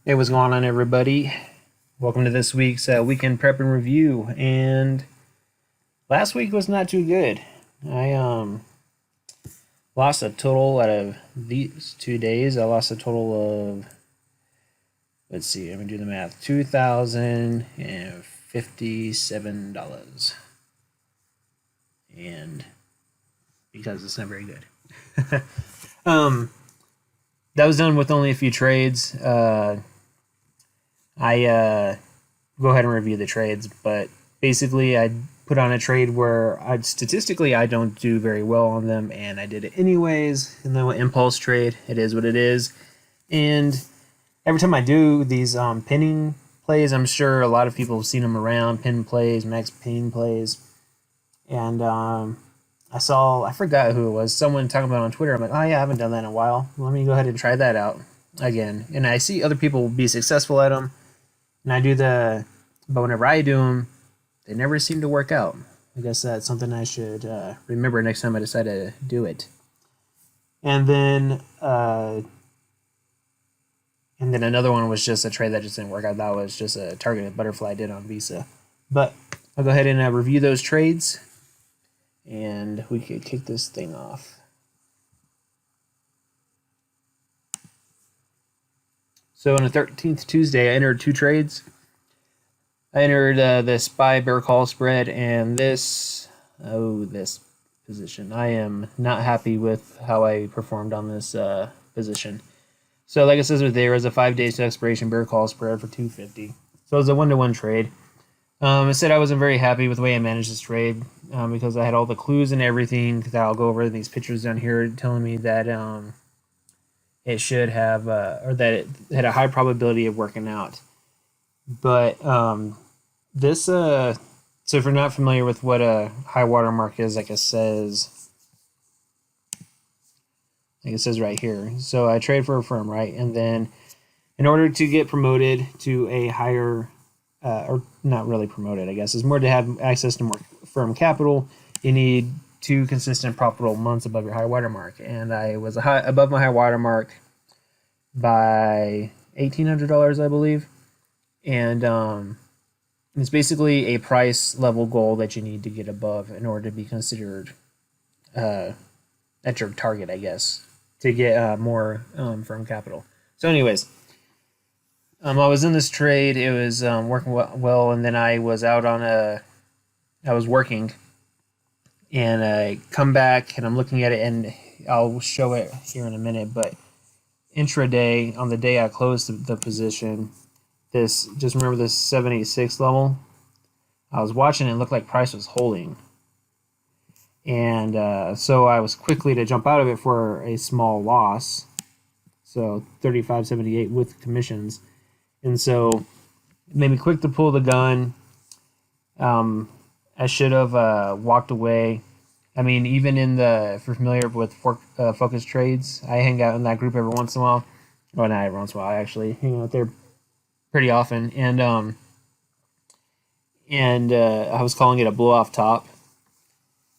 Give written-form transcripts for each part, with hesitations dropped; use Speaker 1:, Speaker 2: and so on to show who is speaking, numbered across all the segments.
Speaker 1: Hey, what's going on, everybody? Welcome to this week's weekend prep and review. And last week was not too good. I lost a total out of these 2 days. I lost a total of, let's see, let me do the math, $2,057, and because it's not very good. That was done with only a few trades. I go ahead and review the trades, but basically I put on a trade where statistically I don't do very well on them, and I did it anyways. And then impulse trade, it is what it is. And every time I do these pinning plays, I'm sure a lot of people have seen them around, pin plays, max pin plays, and I forgot who it was, someone talking about it on Twitter. I'm like, oh yeah, I haven't done that in a while. Let me go ahead and try that out again. And I see other people be successful at them, and but whenever I do them, they never seem to work out. I guess that's something I should remember next time I decide to do it. And then another one was just a trade that just didn't work out. That was just a targeted butterfly I did on Visa. But I'll go ahead and review those trades, and we could kick this thing off. So on the 13th Tuesday, I entered two trades. I entered this buy bear call spread and this position. I am not happy with how I performed on this position. So like it says right there, is a 5 days to expiration bear call spread for 250. So it was a 1-to-1 trade. I said I wasn't very happy with the way I managed this trade because I had all the clues and everything that I'll go over these pictures down here telling me that it should have, or that it had a high probability of working out. But so if you're not familiar with what a high water mark is, like it says right here. So I trade for a firm, right? And then in order to get promoted to a higher, or not really promoted, I guess, it's more to have access to more firm capital, you need 2 consistent profitable months above your high water mark. And I was above my high water mark by $1,800, I believe. And it's basically a price level goal that you need to get above in order to be considered at your target, I guess, to get more firm capital. So anyways, I was in this trade. It was working well, and then I was I was working, and I come back, and I'm looking at it, and I'll show it here in a minute, but intraday, on the day I closed the position, just remember this 786 level, I was watching it, and it looked like price was holding. And so I was quickly to jump out of it for a small loss. So 35.78 with commissions. And so it made me quick to pull the gun. I should have walked away. I mean, even if you're familiar with focus trades, I hang out in that group every once in a while. Well, not every once in a while, I actually hang out there pretty often. And I was calling it a blow off top.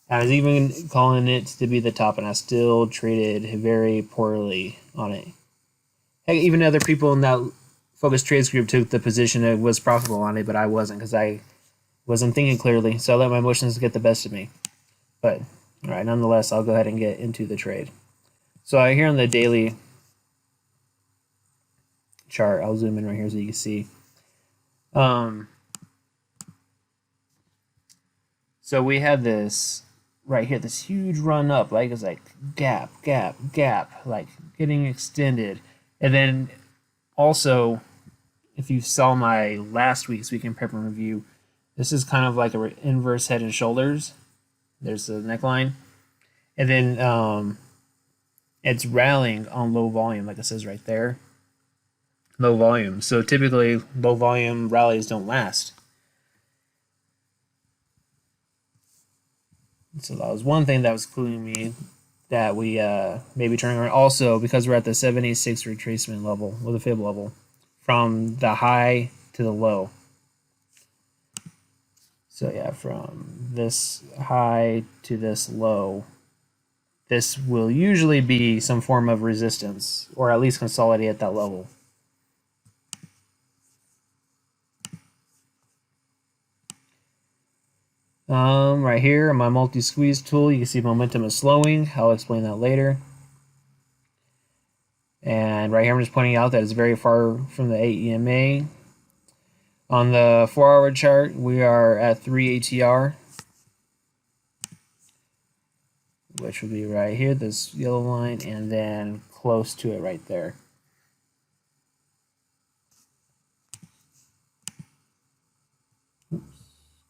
Speaker 1: I was even calling it to be the top, and I still traded very poorly on it. Heck, even other people in that focus trades group took the position that was profitable on it, but I wasn't, because I wasn't thinking clearly. So I let my emotions get the best of me. But all right, nonetheless, I'll go ahead and get into the trade. So here on the daily chart, I'll zoom in right here so you can see. So we had this right here, this huge run up, like it's like gap, like getting extended. And then also, if you saw my last week's weekend prep and review, this is kind of like an inverse head and shoulders. There's the neckline. And then it's rallying on low volume, like it says right there. Low volume. So typically, low volume rallies don't last. So that was one thing that was cluing me that we may be turning around. Also, because we're at the 786 retracement level, or the fib level, from the high to the low. So yeah, from this high to this low, this will usually be some form of resistance, or at least consolidate at that level. Right here on my multi-squeeze tool, you can see momentum is slowing. I'll explain that later. And right here, I'm just pointing out that it's very far from the 8 EMA. On the 4-hour chart, we are at 3 ATR, which would be right here, this yellow line, and then close to it right there. Oops.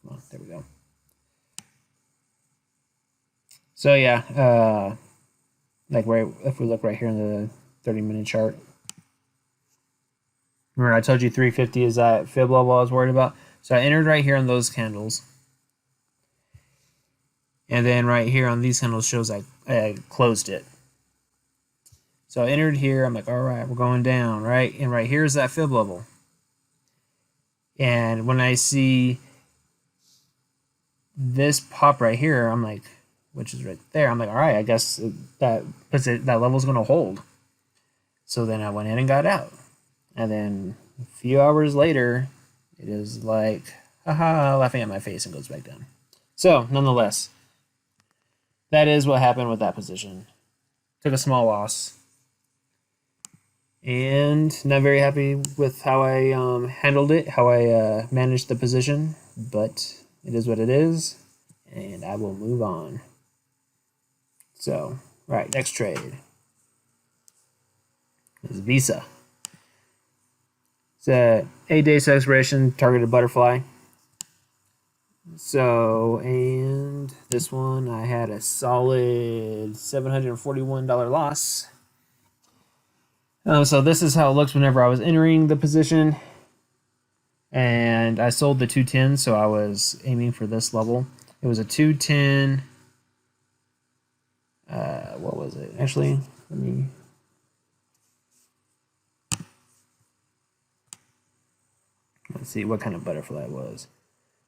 Speaker 1: Come on, there we go. So yeah, like if we look right here in the 30-minute chart, remember I told you 350 is that fib level I was worried about. So I entered right here on those candles, and then right here on these candles shows I closed it. So I entered here. I'm like, all right, we're going down, right? And right here is that fib level. And when I see this pop right here, I'm like, which is right there, I'm like, all right, I guess that level's going to hold. So then I went in and got out. And then a few hours later, it is like, haha, laughing at my face and goes back down. So nonetheless, that is what happened with that position. Took a small loss. And not very happy with how I handled it, how I managed the position. But it is what it is. And I will move on. So, right, next trade is Visa. It's a 8 days expiration, targeted butterfly. So, and this one I had a solid $741 loss. So this is how it looks whenever I was entering the position. And I sold the 210, so I was aiming for this level. It was a 210. What was it? Actually, let's see what kind of butterfly it was.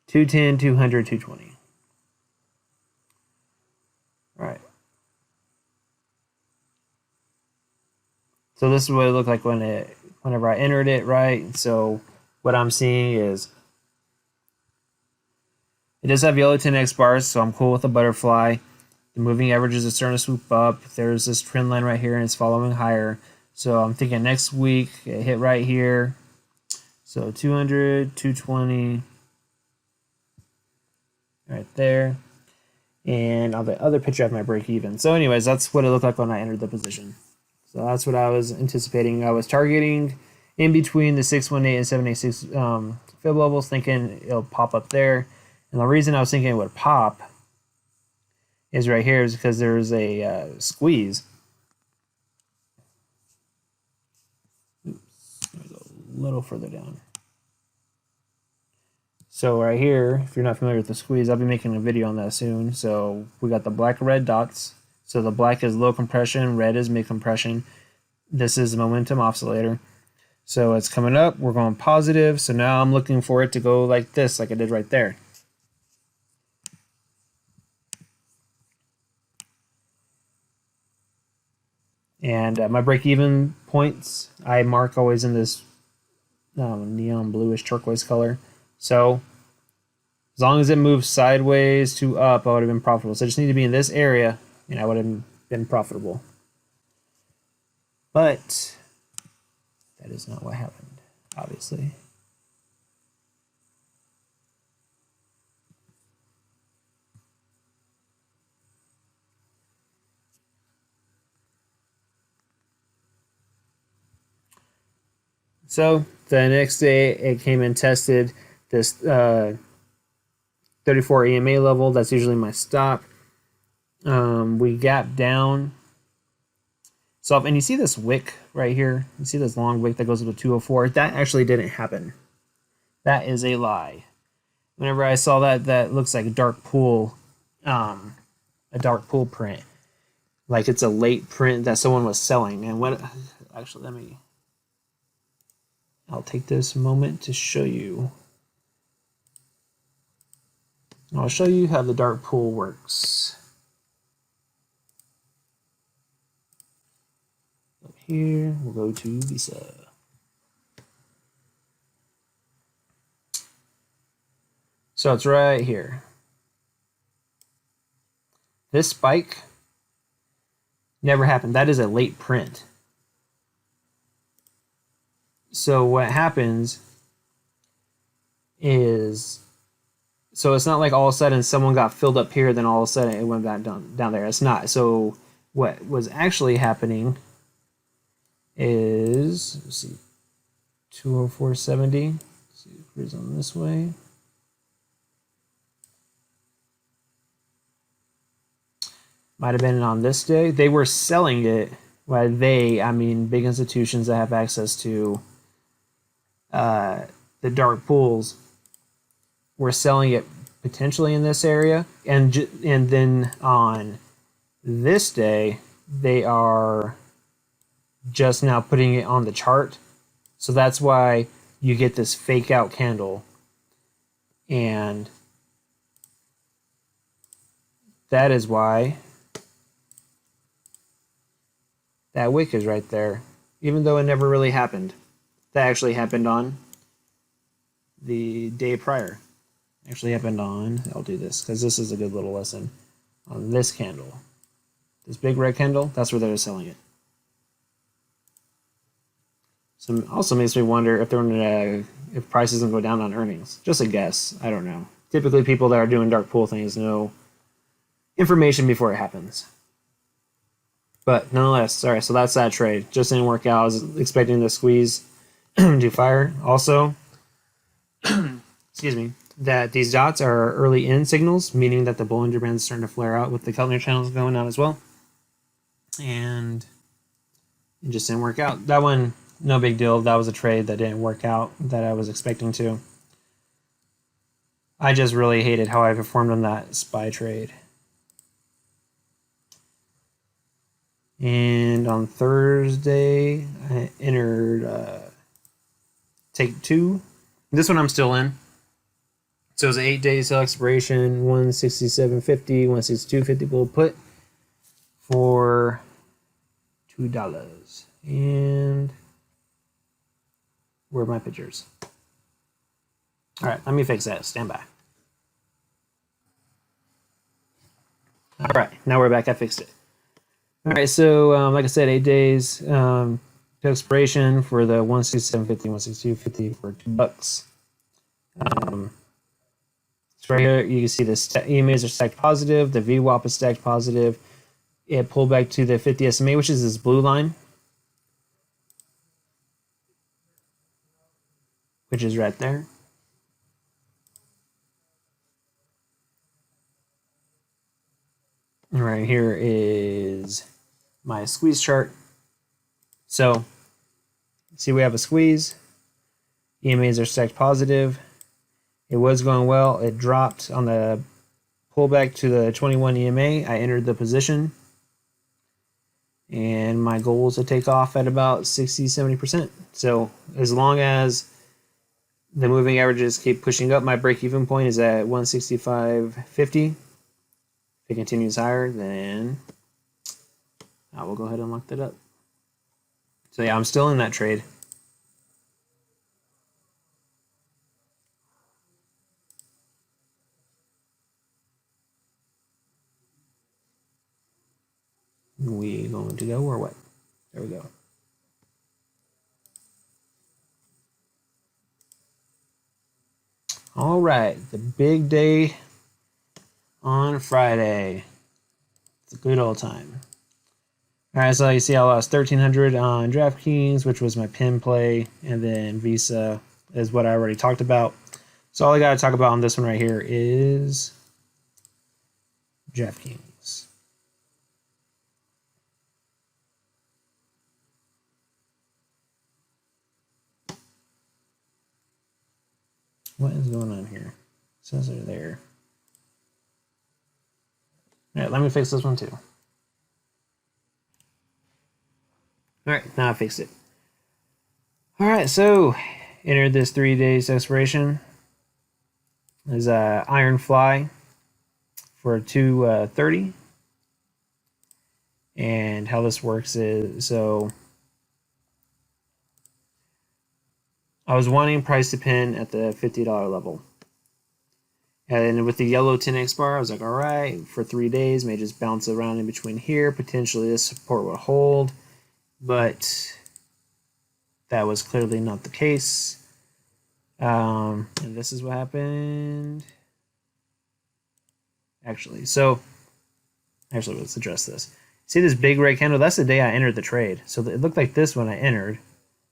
Speaker 1: 210, 200, 220. All right. So this is what it looked like whenever I entered it, right? So what I'm seeing is it does have yellow 10x bars, so I'm cool with the butterfly. The moving averages are starting to swoop up. There's this trend line right here, and it's following higher. So I'm thinking next week it hit right here. So 200, 220, right there. And on the other picture, I have my break even. So anyways, that's what it looked like when I entered the position. So that's what I was anticipating. I was targeting in between the 618 and 786 fib levels, thinking it'll pop up there. And the reason I was thinking it would pop is right here is because there's a squeeze. Oops, a little further down. So right here, if you're not familiar with the squeeze, I'll be making a video on that soon. So we got the black and red dots. So the black is low compression, red is mid compression. This is the momentum oscillator. So it's coming up, we're going positive. So now I'm looking for it to go like this, like I did right there. And my break-even points, I mark always in this neon bluish turquoise color. So as long as it moves sideways to up, I would have been profitable. So I just need to be in this area, and I would have been profitable. But that is not what happened, obviously. So the next day, it came and tested this 34 EMA level. That's usually my stop. We gapped down. So, and you see this wick right here? You see this long wick that goes up to 204? That actually didn't happen. That is a lie. Whenever I saw that, that looks like a dark pool print. Like it's a late print that someone was selling. And what, actually, I'll take this moment to show you. I'll show you how the dark pool works. Up here, we'll go to Visa. So it's right here. This spike never happened. That is a late print. So what happens is, so it's not like all of a sudden someone got filled up here, then all of a sudden it went back down there. It's not. So what was actually happening is, let's see, 204.70. Let's see if it goes on this way. Might have been on this day. They were selling it. By they, I mean big institutions that have access to the dark pools were selling it potentially in this area, and then on this day they are just now putting it on the chart. So that's why you get this fake out candle, and that is why that wick is right there, even though it never really happened. That actually happened on the day prior. Actually happened on, I'll do this because this is a good little lesson, on this candle. This big red candle, that's where they're selling it. So it also makes me wonder if they're gonna, if prices will go down on earnings. Just a guess, I don't know. Typically people that are doing dark pool things know information before it happens. But nonetheless, all right, so that's that trade. Just didn't work out. I was expecting the squeeze to fire. Also, excuse me, that these dots are early in signals, meaning that the Bollinger Band is starting to flare out with the Keltner channels going out as well. And it just didn't work out. That one, no big deal. That was a trade that didn't work out that I was expecting to. I just really hated how I performed on that SPY trade. And on Thursday, I entered take two. This one I'm still in. So it was an 8-day sale expiration, 167.50, 162.50 bull put for $2. And where are my pictures? All right, let me fix that. Stand by. All right, now we're back. I fixed it. All right, so like I said, 8 days to expiration for the 167.50, 162.50 for $2. So right here, you can see the EMAs are stacked positive. The VWAP is stacked positive. It pulled back to the 50 SMA, which is this blue line, which is right there. And right here is my squeeze chart. So see, we have a squeeze. EMAs are stacked positive. It was going well. It dropped on the pullback to the 21 EMA. I entered the position. And my goal is to take off at about 60-70%. So as long as the moving averages keep pushing up, my break-even point is at 165.50. If it continues higher, then I will go ahead and lock that up. So yeah, I'm still in that trade. We going to go or what? There we go. All right, the big day on Friday. It's a good old time. All right, so you see I lost 1,300 on DraftKings, which was my pin play, and then Visa is what I already talked about. So all I got to talk about on this one right here is DraftKings. What is going on here? It says they're there. All right, let me fix this one too. All right, now I fixed it. All right, so entered this 3 days expiration. Is Iron Fly for 230. And how this works is, so I was wanting price to pin at the $50 level. And with the yellow 10x bar, I was like, all right, for 3 days, may just bounce around in between here. Potentially this support will hold, but that was clearly not the case. And this is what happened. Actually, let's address this. See this big red candle? That's the day I entered the trade. So it looked like this when I entered.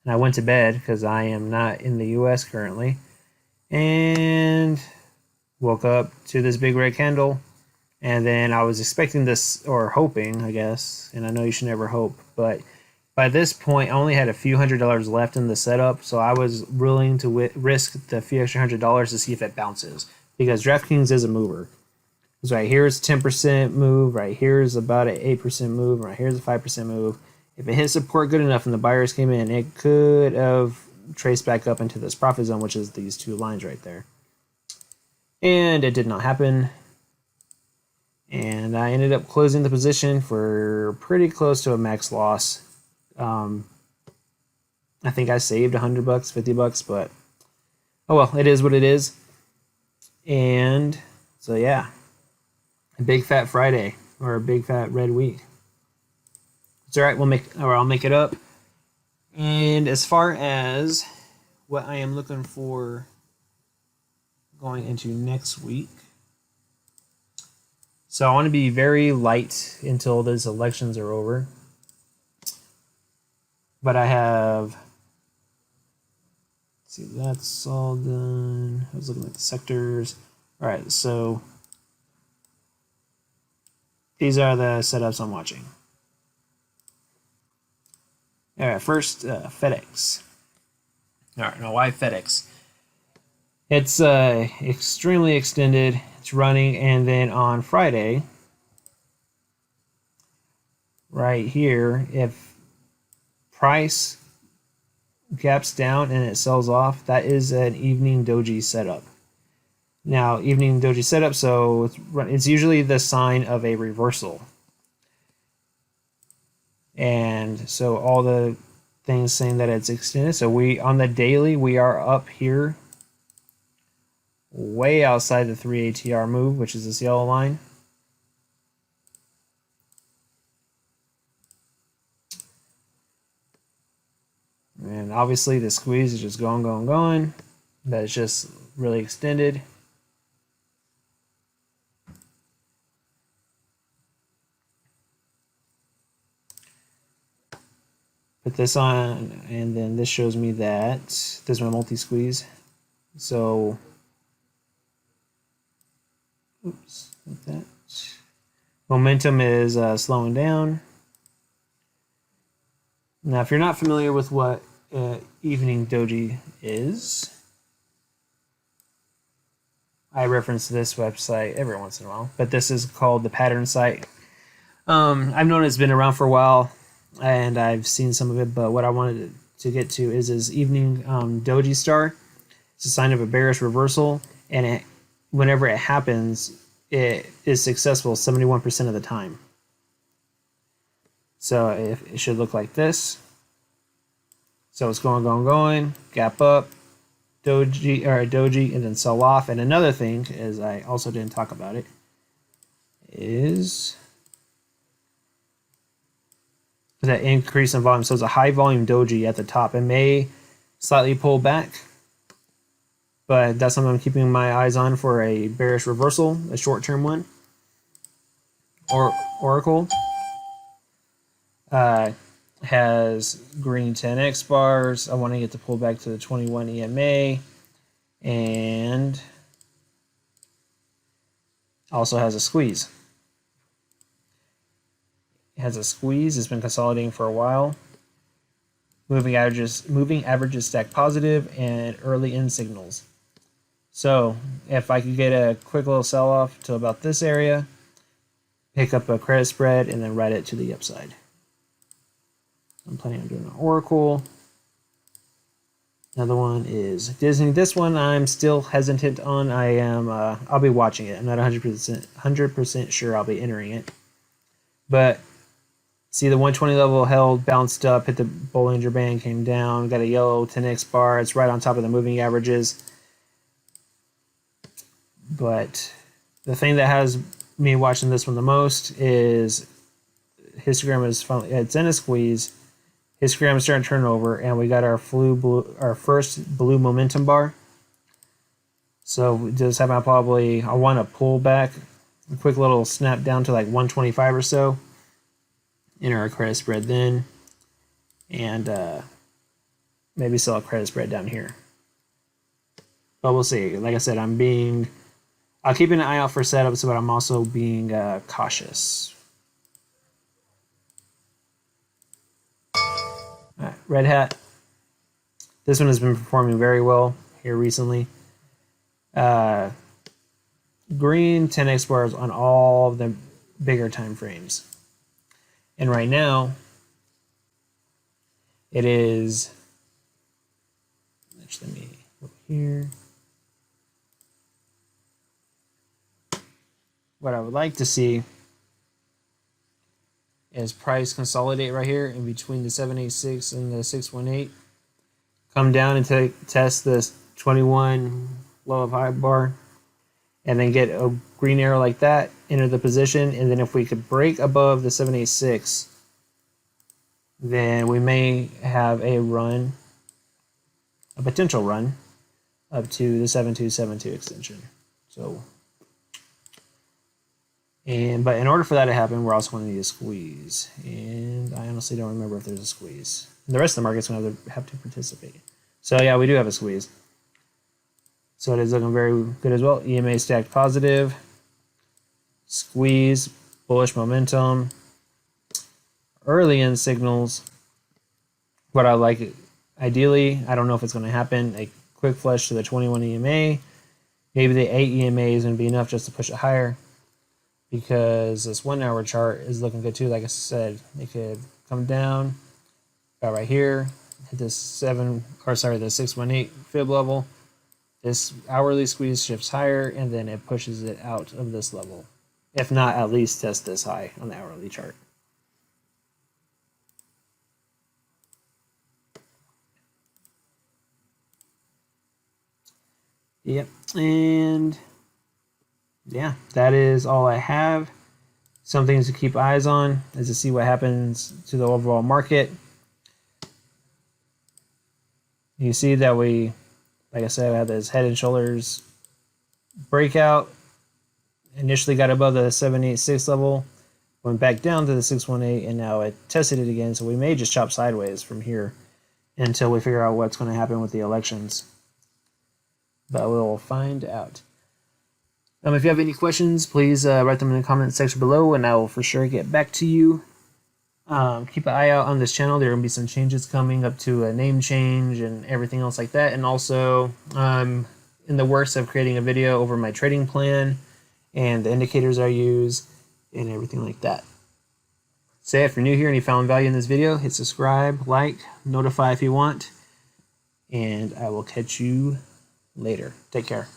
Speaker 1: And I went to bed because I am not in the US currently. And woke up to this big red candle. And then I was expecting this, or hoping, I guess. And I know you should never hope. But by this point, I only had a few $100s left in the setup. So I was willing to risk the few extra $100 to see if it bounces. Because DraftKings is a mover. So right here's 10% move, right here's about an 8% move, right here's a 5% move. If it hit support good enough and the buyers came in, it could have traced back up into this profit zone, which is these 2 lines right there. And it did not happen. And I ended up closing the position for pretty close to a max loss. I think I saved $100, $50, but oh well, it is what it is. And so yeah. A big fat Friday or a big fat red week. It's all right. I'll make it up. And as far as what I am looking for going into next week, so I want to be very light until those elections are over. But I have. Let's see, that's all done. I was looking at the sectors. All right, so. These are the setups I'm watching. All right, first FedEx. All right, now why FedEx? It's extremely extended. It's running, and then on Friday, right here, if price gaps down and it sells off, that is an evening doji setup. Now, evening doji setup, so it's usually the sign of a reversal. And so all the things saying that it's extended. So on the daily, we are up here way outside the 3 ATR move, which is this yellow line. And obviously the squeeze is just going. That's just really extended. Put this on, and then this shows me that this is my multi-squeeze. So, oops, like that. Momentum is slowing down. Now, if you're not familiar with what evening doji is, I reference this website every once in a while, but this is called the Pattern site. I've known it's been around for a while, and I've seen some of it, but what I wanted to get to is this evening doji star. It's a sign of a bearish reversal, and whenever it happens, it is successful 71% of the time. So it should look like this. So it's going, gap up, doji, and then sell off. And another thing is, I also didn't talk about it, is that increase in volume. So it's a high volume doji at the top. It may slightly pull back, but that's something I'm keeping my eyes on for a bearish reversal, a short-term one. Or Oracle has green 10x bars. I want to get the pullback to the 21 EMA, and also has a squeeze. It has a squeeze. It's been consolidating for a while. Moving averages stack positive and early in signals. So if I could get a quick little sell-off to about this area, pick up a credit spread, and then ride it to the upside. I'm planning on doing an Oracle. Another one is Disney. This one I'm still hesitant on. I'll be watching it. I'm not 100% sure I'll be entering it. But see, the 120 level held, bounced up, hit the Bollinger Band, came down, got a yellow 10x bar. It's right on top of the moving averages. But the thing that has me watching this one the most is histogram is finally, it's in a squeeze. Histogram is starting to turn over, and we got our first blue momentum bar. So just have I want to pull back a quick little snap down to like 125 or so. Enter our credit spread then, and maybe sell a credit spread down here. But we'll see. Like I said, I'll keep an eye out for setups, but I'm also being cautious. All right, red hat. This one has been performing very well here recently. Green 10x bars on all the bigger time frames. And right now, it is, let me over here. What I would like to see is price consolidate right here in between the 786 and the 618. Come down and test this 21 low of high bar, and then get a green arrow like that, enter the position, and then if we could break above the 786, then we may have a run, a potential run, up to the 7272 extension. So, but in order for that to happen, we're also going to need a squeeze, and I honestly don't remember if there's a squeeze. And the rest of the market's going to have to participate. So yeah, we do have a squeeze. So it is looking very good as well. EMA stacked positive. Squeeze, bullish momentum. Early in signals. What I like, ideally, I don't know if it's going to happen, a quick flush to the 21 EMA. Maybe the 8 EMA is going to be enough just to push it higher, because this 1 hour chart is looking good too. Like I said, it could come down about right here, hit this the 618 fib level. This hourly squeeze shifts higher, and then it pushes it out of this level. If not, at least test this high on the hourly chart. Yep, and yeah, that is all I have. Some things to keep eyes on is to see what happens to the overall market. You see that we, like I said, I had this head and shoulders breakout. Initially got above the 786 level, went back down to the 618, and now it tested it again. So we may just chop sideways from here until we figure out what's going to happen with the elections. But we'll find out. If you have any questions, please write them in the comment section below, and I will for sure get back to you. Keep an eye out on this channel. There will be some changes coming up to a name change and everything else like that. And also, in the works of creating a video over my trading plan and the indicators I use and everything like that. So if you're new here and you found value in this video, hit subscribe, like, notify if you want, and I will catch you later. Take care.